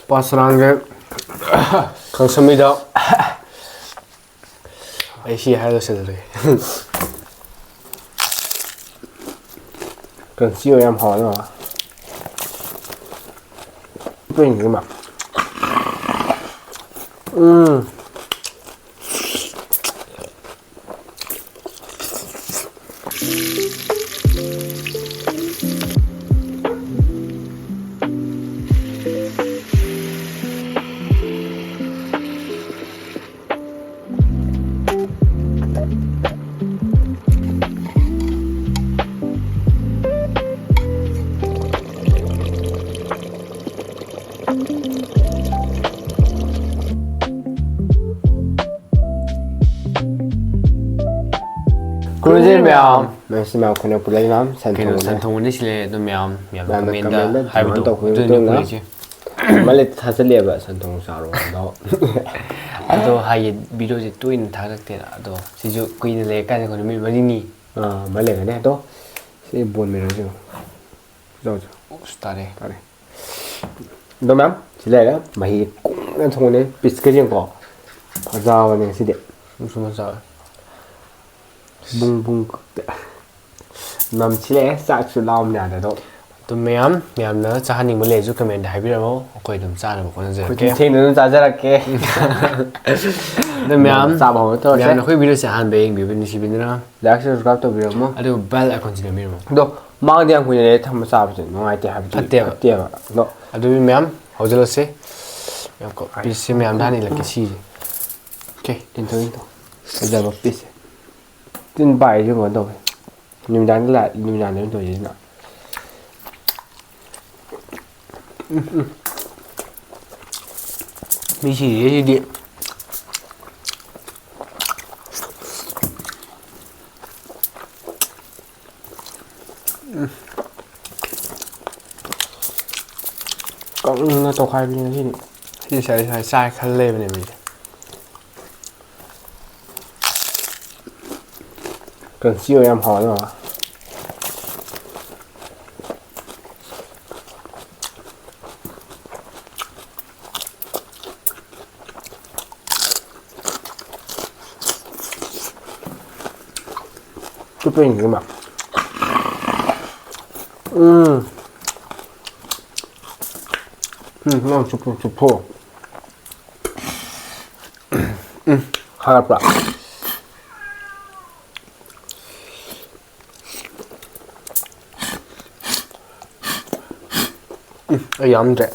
Pasarangge Kansamida I see how to say Conceal am hard. Bring him up. Kurujer ma'am, merci ma'am khone pulai ma'am santhong ni sile do ma'am recommend da haibu to ni malet thasale ba santhong saro do ado hai video je twin thak te ado siju kuin le kan ko mi bari ni male ne to se bon me jo jo stare do ma'am sile ga mahi kong thong ne piskajin ko phajaw ne side musuma sa bung bung nam chile sak su laum nya da do to ma'am na cha haning mole ju comment hai bi ro koi dum cha na ko na je ke thing nu cha ja ke do ma'am sa ba to ma'am na khoi video se han be ing bi ni si bin na like subscribe to video mo ado bell icon ji mi mo do ma diang khu ne tham sa ba no ai te ha bi te ba do ado ma'am hojalo se ma'am ko pi se ma'am da ni la ke si okay tin to ja ba pi se tin bai ju ngon do nim dan la nim dan ne to yi na mi chỉ đi điện còn nó to khai bên thì sẽ sai khăn lê bên này mình cần siêu em hỏi rồi cái bên cái mặt ngon chụp phô harap lah yum đấy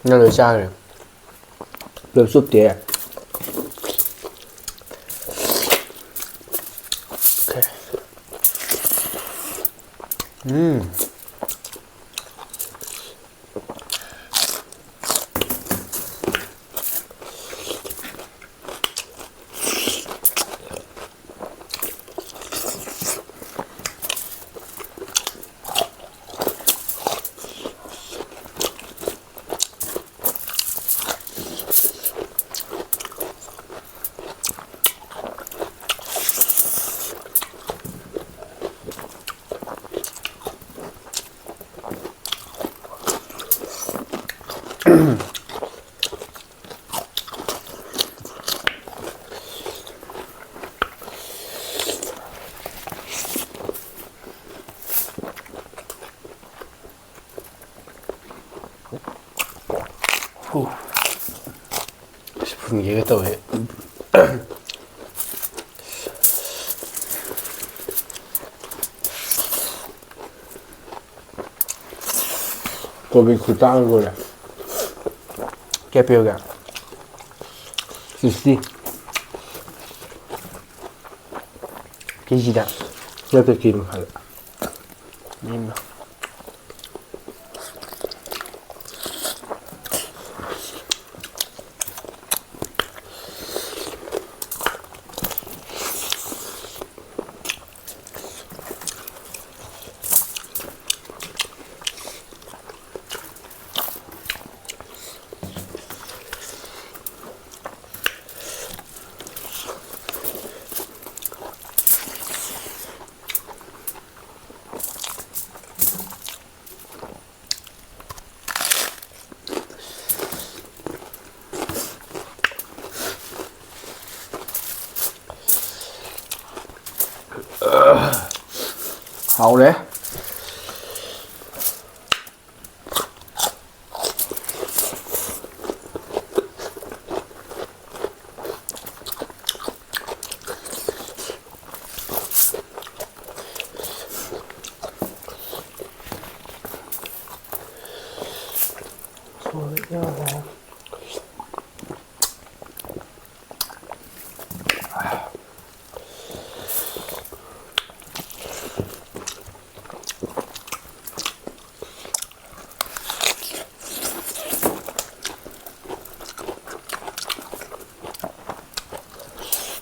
nó lời xa rồi lời súp tía 싶은 얘기가 또 왜? 고기 굵다는 거야. 깨뼈가. 시시. 기지다. 이렇게 기름 갈라. 민마. 하오래.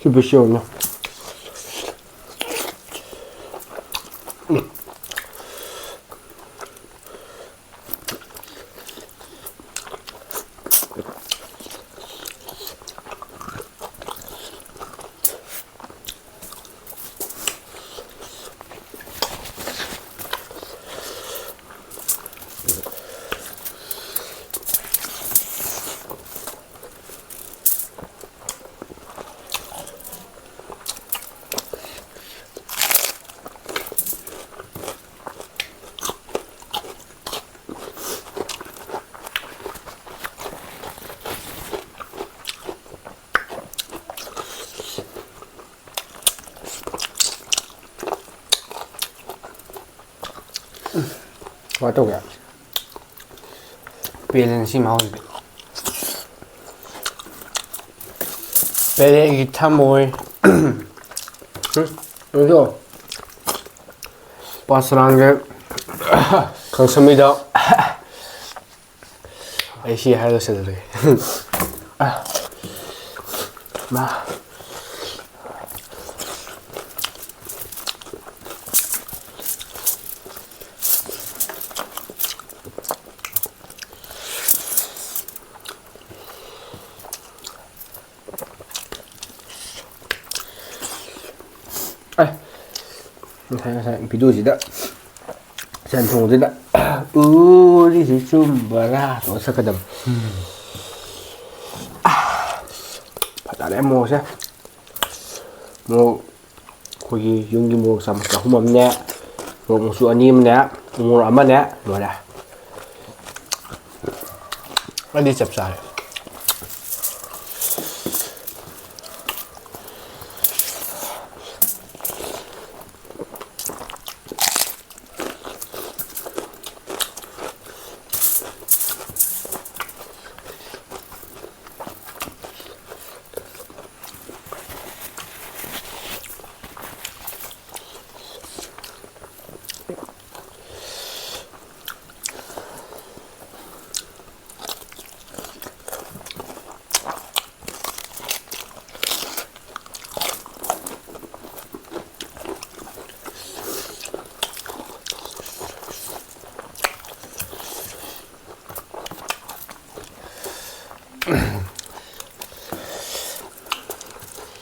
좀 보시오요. Quá tốt ạ. Belen si mau bi. Belen gi thamoi. Đúng rồi. Pasrangge khangsamida. Ai si hai lo se de. Ma. Saya video gì đó xem thùng gì đó đi chỉ chum bờ ra nó sẽ cái đầm phải đã đem mua xem mua 거기 용기 뭐 삼까 후맘냐 뭐 무수 아니면 뭐 아마냐 뭐라 Đi chập sai.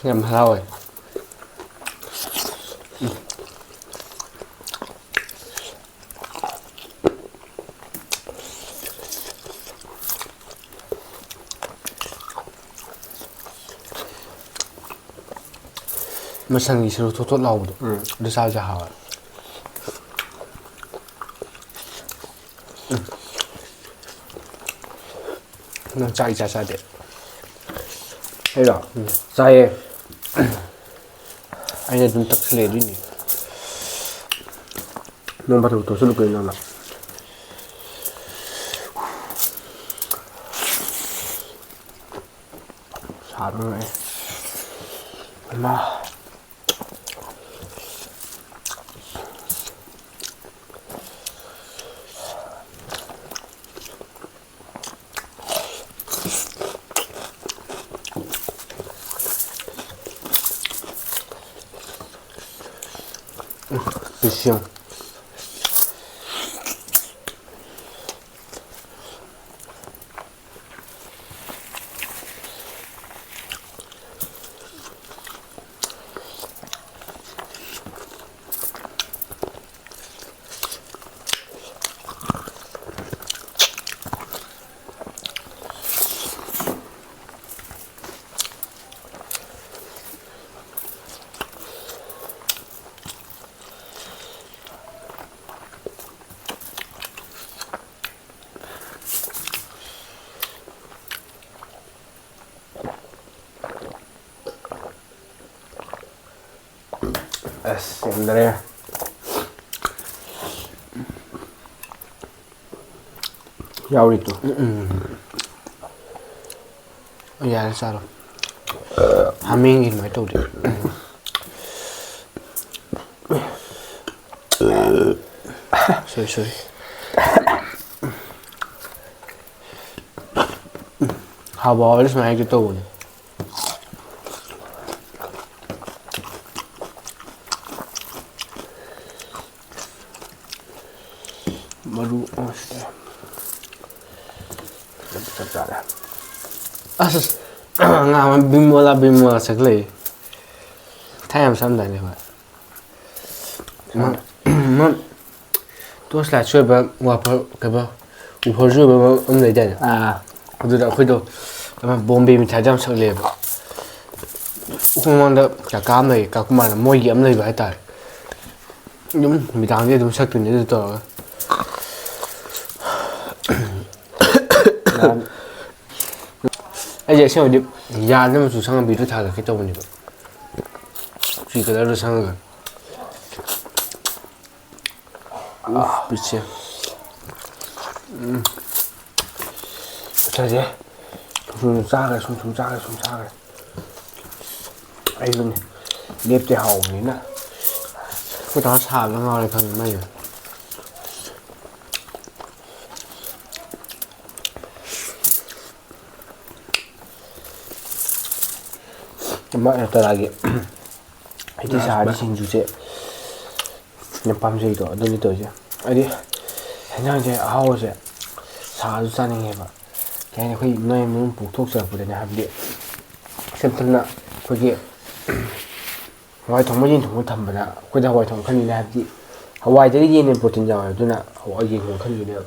Ngầm lâu rồi. Mà sang nghĩ sẽ tốt lâu rồi. Để sao cho hào. Nó chạy chạy để. hay rồi sai Anh ấy tắc lệ đi nhỉ. nó bắt đầu tôi sẽ cười nó sát rồi mà Presión. ꯁꯦꯝꯗꯔꯦ ꯌꯥꯎꯔꯤꯇꯨ ꯌꯥꯔꯦ ꯆꯥꯔꯣ ꯍꯥꯃꯦꯡꯒꯤ ꯑꯗꯨꯃꯥꯏꯅ ꯇꯧꯗꯦ ꯁꯣꯔꯤ ꯍꯥꯎꯕ ꯍꯥꯎꯔꯗꯤ ꯁꯨꯃꯥꯏꯅ ꯍꯦꯛꯇ ꯇꯧꯕꯅꯦ ꯃꯔꯨ ꯑꯃꯁꯤꯗ ꯆꯞ ꯆꯥꯔꯦ ꯑꯁ ꯉꯥ ꯑꯃ ꯕꯤꯃꯣꯂꯥ ꯁꯛꯂꯛꯏ ꯊꯥꯏ ꯌꯥꯝ ꯁꯝꯗꯥꯏꯅꯦ ꯍꯣꯏ ꯇꯣꯁ ꯂꯥꯏꯠ ꯁꯣꯏꯕ ꯋꯥꯐꯔ ꯀꯩꯕ ꯎꯐꯔ ꯁꯣꯏꯕ ꯑꯃ ꯂꯩꯗꯥꯏꯅꯦ ꯑꯗꯨꯗ ꯑꯩꯈꯣꯏꯗꯣ ꯕꯣꯝꯕꯦ ꯃꯤꯊꯥꯏꯗꯣ ꯌꯥꯝ ꯁꯛꯂꯛꯑꯦꯕ ꯑꯩꯈꯣꯏ ꯃꯃꯥꯡꯗ ꯀꯀꯥ ꯑꯃ ꯂꯩ ꯀꯥꯀꯨꯃꯥꯅ ꯃꯣꯏꯒꯤ ꯑꯃ ꯂꯩꯕ ꯍꯥꯏꯇꯥꯔꯦ ꯑꯗꯨꯝ ꯅꯨꯃꯤꯗꯥꯡꯗꯤ ꯑꯗꯨꯝ ꯁꯛꯇꯣꯏꯅꯤ ꯑꯗꯨ ꯇꯧꯔꯒ ꯑꯩꯁꯦ ꯑꯁꯦꯡꯕꯗꯤ ꯌꯥꯗ ꯃꯆꯨ ꯁꯪꯉ ꯚꯤꯗꯤꯑꯣ ꯊꯥꯒꯠꯀꯦ ꯇꯧꯕꯅꯦꯕ ꯐꯤ ꯀꯂꯔꯗꯣ ꯁꯪꯉꯒ ꯕꯤꯠꯁꯦ ꯄꯩꯁꯥꯁꯦ ꯁꯨꯝ ꯆꯥꯈ꯭ꯔꯦ ꯁꯨꯝ ꯆꯥꯈ꯭ꯔꯦ ꯑꯩꯁꯨꯅꯦ ꯂꯦꯞꯇꯦ ꯍꯥꯎꯕꯅꯤꯅ ꯑꯩꯈꯣꯏ ꯇꯥꯔ ꯁꯥꯕꯗ ꯉꯥꯎꯔꯦ ꯈꯪꯉꯦ ꯃꯩꯁꯦ ꯇꯔꯥꯒꯤ ꯑꯩꯗꯤ ꯁꯥꯔꯗꯤ ꯁꯤꯡꯖꯨꯁꯦ ꯌꯥꯝ ꯄꯥꯝꯖꯩꯗꯣ ꯑꯗꯨꯅꯤ ꯇꯧꯔꯤꯁꯦ ꯍꯥꯏꯗꯤ ꯍꯦꯟꯖꯥꯡꯁꯦ ꯑꯍꯥꯎꯕꯁꯦ ꯁꯥꯁꯨ ꯆꯥꯅꯤꯡꯉꯦꯕ ꯀꯩ ꯍꯥꯏꯅꯤ ꯑꯩꯈꯣꯏ ꯅꯣꯏ ꯃꯔꯨꯝ ꯄꯣꯛꯊꯣꯛꯆꯔꯛꯄꯗꯅꯦ ꯍꯥꯏꯕꯗꯤ ꯏꯁꯝ ꯁꯝꯅ ꯑꯩꯈꯣꯏꯒꯤ ꯍꯋꯥꯏ ꯊꯣꯡꯕ ꯌꯦꯟ ꯊꯣꯡꯕ ꯊꯝꯕꯗ ꯑꯩꯈꯣꯏꯗ ꯍꯋꯥꯏ ꯊꯣꯡꯕ ꯈꯟꯈꯤꯅꯦ ꯍꯥꯏꯕꯗꯤ ꯍꯋꯥꯏꯗꯒꯤ ꯌꯦꯟꯅ ꯄ꯭ꯔꯣꯇꯤꯟ ꯌꯥꯎꯋꯦ ꯑꯗꯨꯅ ꯍꯋꯥꯏ ꯌꯦꯟ ꯊꯣꯡꯕ ꯈꯟꯈꯤꯅꯦꯕ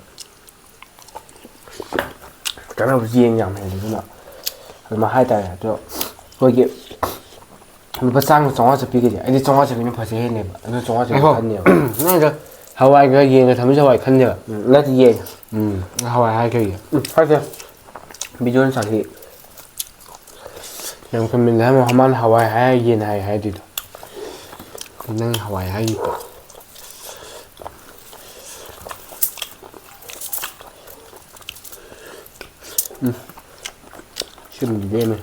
ꯀꯥꯟꯅꯕꯁꯨ ꯌꯦꯟ ꯌꯥꯝ ꯍꯦꯜꯂꯤ ꯑꯗꯨꯅ ꯑꯗꯨꯃꯥꯏꯅ ꯍꯥꯏꯇꯥꯔꯦ ꯑꯗꯣ ꯑꯩꯈꯣꯏꯒꯤ ꯂꯨꯄꯥ ꯆꯥꯝꯃ 500 ꯆꯠꯄꯤꯒꯤꯁꯦ ꯑꯩꯗꯤ 500 ꯆꯠꯄꯤꯅ ꯐꯖ ꯍꯦꯜꯂꯦꯕ ꯑꯗꯨꯅ 500 ꯆꯠꯄꯤ ꯈꯟꯅꯦꯕ ꯅꯪꯗ ꯍꯋꯥꯏꯒ ꯌꯦꯟꯒ ꯊꯝꯃꯤꯁꯦ ꯍꯋꯥꯏ ꯈꯟꯗꯦꯕ ꯅꯠꯇꯦ ꯌꯦꯟ ꯍꯋꯥꯏ ꯍꯥꯏ ꯀꯩꯒꯤ ꯍꯥꯏꯁꯦ ꯕꯤꯗꯤꯑꯣ ꯁꯥꯈꯤ ꯌꯥꯝ ꯀꯟꯃꯤꯟꯅ ꯍꯥꯏꯔ ꯃꯥꯅ ꯍꯋꯥꯏ ꯍꯥꯏꯔ ꯌꯦꯟ ꯍꯥꯏ ꯍꯥꯏꯗꯨꯗꯣ ꯅꯪ ꯍꯋꯥꯏ ꯍꯥꯏꯒꯤꯀꯣ ꯁꯤꯃꯗꯤ ꯂꯦꯝꯃꯦ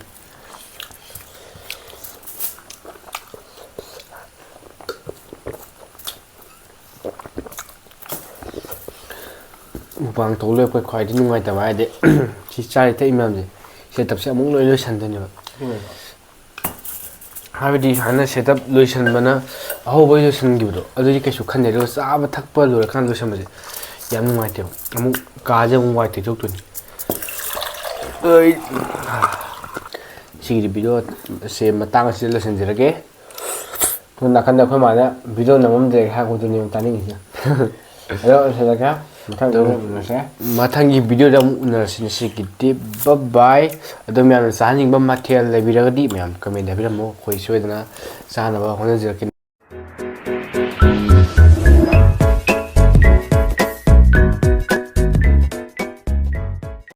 ꯃꯨꯛꯕꯥꯡ ꯇꯧ ꯂꯣꯏꯔꯛꯄꯩ ꯈ꯭ꯋꯥꯏꯗꯒꯤ ꯅꯨꯡꯉꯥꯏꯇꯕ ꯍꯥꯏꯔꯗꯤ ꯁꯤ ꯆꯥꯔꯤ ꯊꯛꯏ ꯃꯌꯥꯝꯁꯦ ꯁꯦꯇꯞꯁꯦ ꯑꯃꯨꯛ ꯂꯣꯏ ꯂꯣꯏꯁꯟꯗꯣꯏꯅꯦꯕ ꯍꯥꯏꯕꯗꯤ ꯁꯨꯃꯥꯏꯅ ꯁꯦꯇꯞ ꯂꯣꯏꯁꯟꯕꯅ ꯑꯍꯧꯕꯩ ꯂꯣꯏꯁꯟꯈꯤꯕꯗꯣ ꯑꯗꯨꯗꯤ ꯀꯩꯁꯨ ꯈꯟꯗꯦ ꯑꯗꯨꯒ ꯆꯥꯕ ꯊꯛꯄ ꯂꯣꯏꯔꯀꯥꯟꯗ ꯂꯣꯏꯁꯟꯕꯁꯦ ꯌꯥꯝ ꯅꯨꯡꯉꯥꯏꯇꯦꯕ ꯑꯃꯨꯛ ꯀꯥꯁꯦ ꯑꯃꯨꯛ ꯋꯥꯏ ꯇꯩꯊꯣꯛꯇꯣꯏꯅꯤ ꯁꯤꯒꯤꯗꯤ ꯚꯤꯗꯤꯑꯣꯁꯦ ꯃꯇꯥꯡ ꯑꯁꯤꯗ ꯂꯣꯏꯁꯤꯟꯖꯔꯒꯦ ꯑꯗꯨ ꯅꯥꯀꯟꯗ ꯑꯩꯈꯣꯏ ꯃꯥꯅ ꯚꯤꯗꯤꯑꯣ ꯅꯝꯃꯝꯗ꯭ꯔꯦ ꯍꯥꯏꯕꯗꯨꯅꯦꯕ ꯇꯥꯅꯤꯡꯉꯤꯁꯦ ꯑꯗꯣ ꯂꯣꯏꯁꯤꯜꯂꯒꯦ ꯃꯊꯪꯗ ꯎꯅꯔꯁꯦ ꯃꯊꯪꯒꯤ ꯚꯤꯗꯤꯑꯣꯗ ꯑꯃꯨꯛ ꯎꯅꯔꯁꯤ ꯉꯁꯤꯒꯤꯗꯤ ꯕꯥꯏ ꯑꯗꯣ ꯃꯌꯥꯝꯅ ꯆꯥꯍꯟꯅꯤꯡꯕ ꯃꯊꯦꯜ ꯂꯩꯕꯤꯔꯒꯗꯤ ꯃꯌꯥꯝ ꯀꯃꯦꯟ ꯍꯥꯏꯕꯤꯔꯝꯃꯨ ꯑꯩꯈꯣꯏ ꯁꯣꯏꯗꯅ ꯆꯥꯅꯕ ꯍꯣꯠꯅꯖꯔꯛꯀꯅꯤ